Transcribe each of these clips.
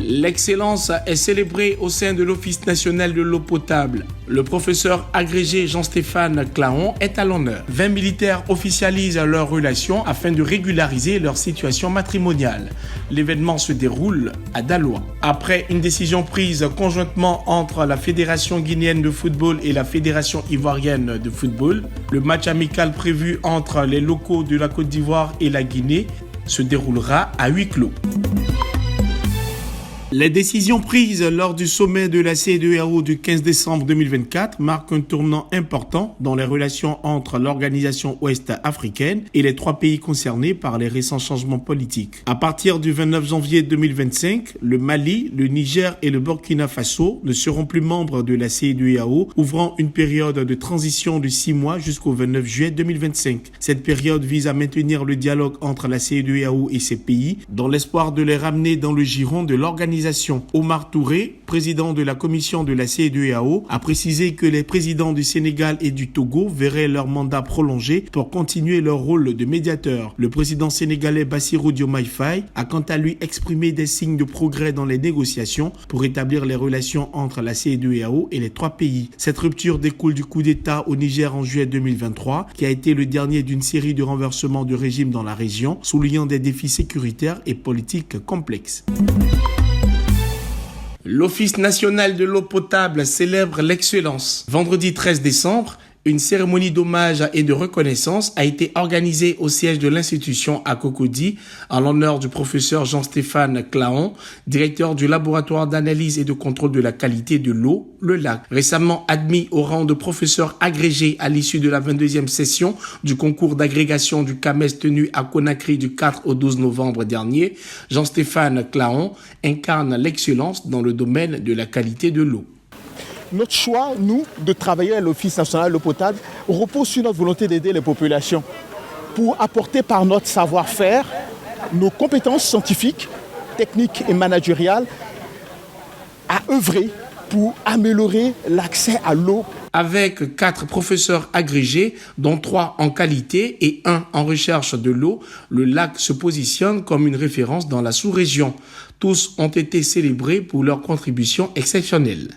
L'excellence est célébrée au sein de l'Office national de l'eau potable. Le professeur agrégé Jean-Stéphane Claon est à l'honneur. 20 militaires officialisent leurs relations afin de régulariser leur situation matrimoniale. L'événement se déroule à Daloa. Après une décision prise conjointement entre la Fédération guinéenne de football et la Fédération ivoirienne de football, le match amical prévu entre les locaux de la Côte d'Ivoire et la Guinée se déroulera à huis clos. Les décisions prises lors du sommet de la CEDEAO du 15 décembre 2024 marquent un tournant important dans les relations entre l'organisation ouest-africaine et les trois pays concernés par les récents changements politiques. À partir du 29 janvier 2025, le Mali, le Niger et le Burkina Faso ne seront plus membres de la CEDEAO, ouvrant une période de transition de 6 mois jusqu'au 29 juillet 2025. Cette période vise à maintenir le dialogue entre la CEDEAO et ces pays dans l'espoir de les ramener dans le giron de l'organisation. Omar Touré, président de la commission de la CEDEAO, a précisé que les présidents du Sénégal et du Togo verraient leur mandat prolongé pour continuer leur rôle de médiateur. Le président sénégalais Bassirou Diomaye Faye a quant à lui exprimé des signes de progrès dans les négociations pour établir les relations entre la CEDEAO et les trois pays. Cette rupture découle du coup d'État au Niger en juillet 2023, qui a été le dernier d'une série de renversements de régime dans la région, soulignant des défis sécuritaires et politiques complexes. L'Office national de l'eau potable célèbre l'excellence. Vendredi 13 décembre, une cérémonie d'hommage et de reconnaissance a été organisée au siège de l'institution à Cocody en l'honneur du professeur Jean-Stéphane Claon, directeur du laboratoire d'analyse et de contrôle de la qualité de l'eau, le LAC. Récemment admis au rang de professeur agrégé à l'issue de la 22e session du concours d'agrégation du CAMES tenu à Conakry du 4 au 12 novembre dernier, Jean-Stéphane Claon incarne l'excellence dans le domaine de la qualité de l'eau. Notre choix, nous, de travailler à l'Office national de l'eau potable, repose sur notre volonté d'aider les populations pour apporter par notre savoir-faire, nos compétences scientifiques, techniques et managériales à œuvrer pour améliorer l'accès à l'eau. Avec 4 professeurs agrégés, dont 3 en qualité et 1 en recherche de l'eau, le lac se positionne comme une référence dans la sous-région. Tous ont été célébrés pour leur contribution exceptionnelle.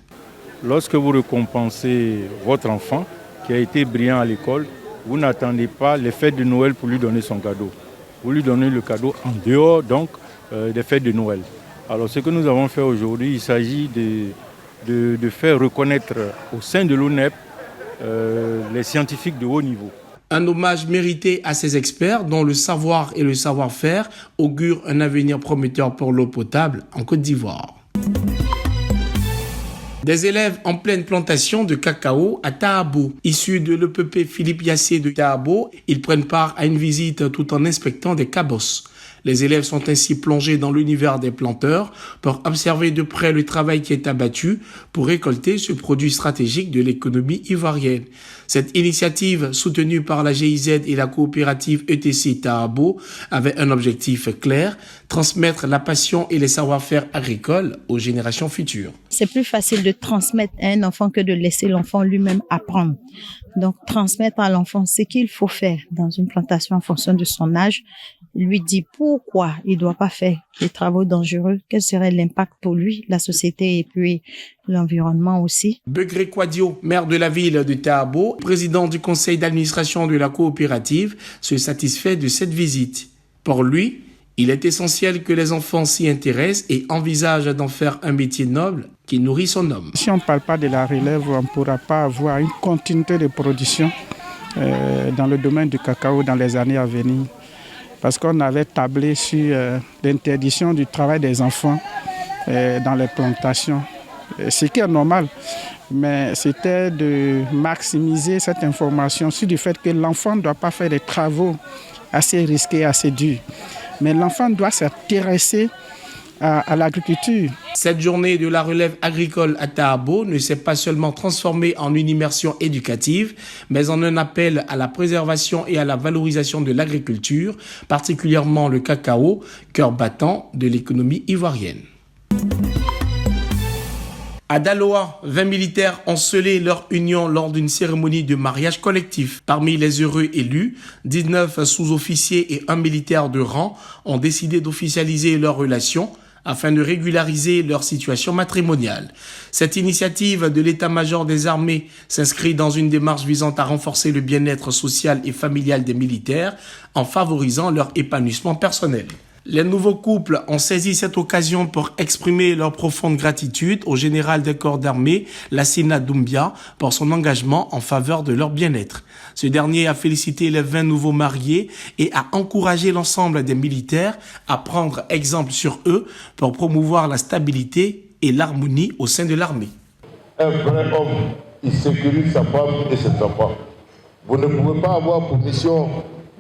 Lorsque vous récompensez votre enfant qui a été brillant à l'école, vous n'attendez pas les fêtes de Noël pour lui donner son cadeau. Vous lui donnez le cadeau en dehors donc des fêtes de Noël. Alors ce que nous avons fait aujourd'hui, il s'agit de faire reconnaître au sein de l'ONEP les scientifiques de haut niveau. Un hommage mérité à ces experts dont le savoir et le savoir-faire augurent un avenir prometteur pour l'eau potable en Côte d'Ivoire. Des élèves en pleine plantation de cacao à Tahabo. Issus de l'EPP Philippe Yassé de Tahabo, ils prennent part à une visite tout en inspectant des cabosses. Les élèves sont ainsi plongés dans l'univers des planteurs pour observer de près le travail qui est abattu pour récolter ce produit stratégique de l'économie ivoirienne. Cette initiative, soutenue par la GIZ et la coopérative ETC Tahabo, avait un objectif clair, transmettre la passion et les savoir-faire agricoles aux générations futures. C'est plus facile de transmettre à un enfant que de laisser l'enfant lui-même apprendre. Donc, transmettre à l'enfant ce qu'il faut faire dans une plantation en fonction de son âge, lui dit pourquoi il ne doit pas faire des travaux dangereux, quel serait l'impact pour lui, la société et puis l'environnement aussi. Begré Kwadio, maire de la ville de Tahabo, président du conseil d'administration de la coopérative, se satisfait de cette visite. Pour lui, il est essentiel que les enfants s'y intéressent et envisagent d'en faire un métier noble qui nourrit son homme. Si on ne parle pas de la relève, on ne pourra pas avoir une continuité de production dans le domaine du cacao dans les années à venir. Parce qu'on avait tablé sur l'interdiction du travail des enfants dans les plantations, ce qui est normal. Mais c'était de maximiser cette information sur le fait que l'enfant ne doit pas faire des travaux assez risqués, assez durs. Mais l'enfant doit s'intéresser à l'agriculture. Cette journée de la relève agricole à Tahabo ne s'est pas seulement transformée en une immersion éducative, mais en un appel à la préservation et à la valorisation de l'agriculture, particulièrement le cacao, cœur battant de l'économie ivoirienne. À Daloa, 20 militaires ont scellé leur union lors d'une cérémonie de mariage collectif. Parmi les heureux élus, 19 sous-officiers et un militaire de rang ont décidé d'officialiser leur relation afin de régulariser leur situation matrimoniale. Cette initiative de l'état-major des armées s'inscrit dans une démarche visant à renforcer le bien-être social et familial des militaires en favorisant leur épanouissement personnel. Les nouveaux couples ont saisi cette occasion pour exprimer leur profonde gratitude au général des corps d'armée, Lassina Doumbia, pour son engagement en faveur de leur bien-être. Ce dernier a félicité les 20 nouveaux mariés et a encouragé l'ensemble des militaires à prendre exemple sur eux pour promouvoir la stabilité et l'harmonie au sein de l'armée. Un vrai homme, il sécurise sa femme et ses enfants. Vous ne pouvez pas avoir pour mission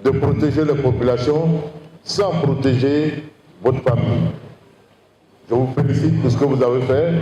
de protéger les populations sans protéger votre famille. Je vous félicite pour ce que vous avez fait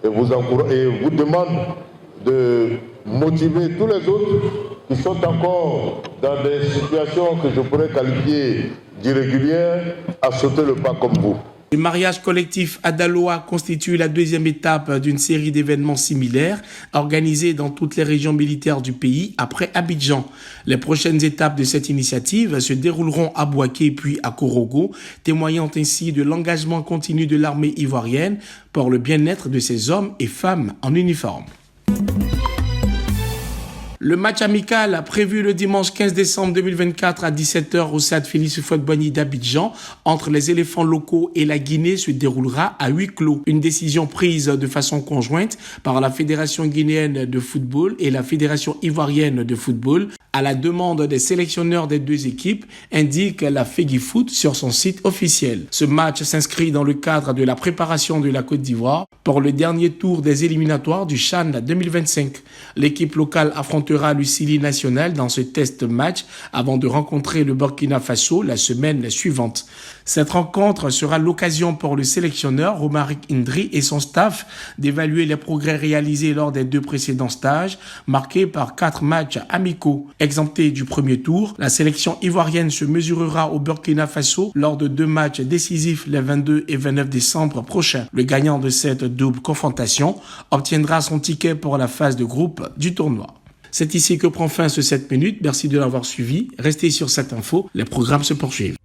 et vous encourage et vous demande de motiver tous les autres qui sont encore dans des situations que je pourrais qualifier d'irrégulières à sauter le pas comme vous. Le mariage collectif à Daloa constitue la deuxième étape d'une série d'événements similaires organisés dans toutes les régions militaires du pays après Abidjan. Les prochaines étapes de cette initiative se dérouleront à Bouaké puis à Korogo, témoignant ainsi de l'engagement continu de l'armée ivoirienne pour le bien-être de ses hommes et femmes en uniforme. Le match amical prévu le dimanche 15 décembre 2024 à 17h au stade Félix Houphouët-Boigny d'Abidjan entre les éléphants locaux et la Guinée se déroulera à huis clos. Une décision prise de façon conjointe par la Fédération guinéenne de football et la Fédération ivoirienne de football à la demande des sélectionneurs des deux équipes, indique la FEGIFOOT sur son site officiel. Ce match s'inscrit dans le cadre de la préparation de la Côte d'Ivoire pour le dernier tour des éliminatoires du CHAN 2025. L'équipe locale affrontera le Sili national dans ce test match avant de rencontrer le Burkina Faso la semaine suivante. Cette rencontre sera l'occasion pour le sélectionneur Romaric Indri et son staff d'évaluer les progrès réalisés lors des deux précédents stages, marqués par 4 matchs amicaux. Exemptée du premier tour, la sélection ivoirienne se mesurera au Burkina Faso lors de 2 matchs décisifs les 22 et 29 décembre prochains. Le gagnant de cette double confrontation obtiendra son ticket pour la phase de groupe du tournoi. C'est ici que prend fin ce 7 minutes. Merci de l'avoir suivi. Restez sur cette info. Les programmes se poursuivent.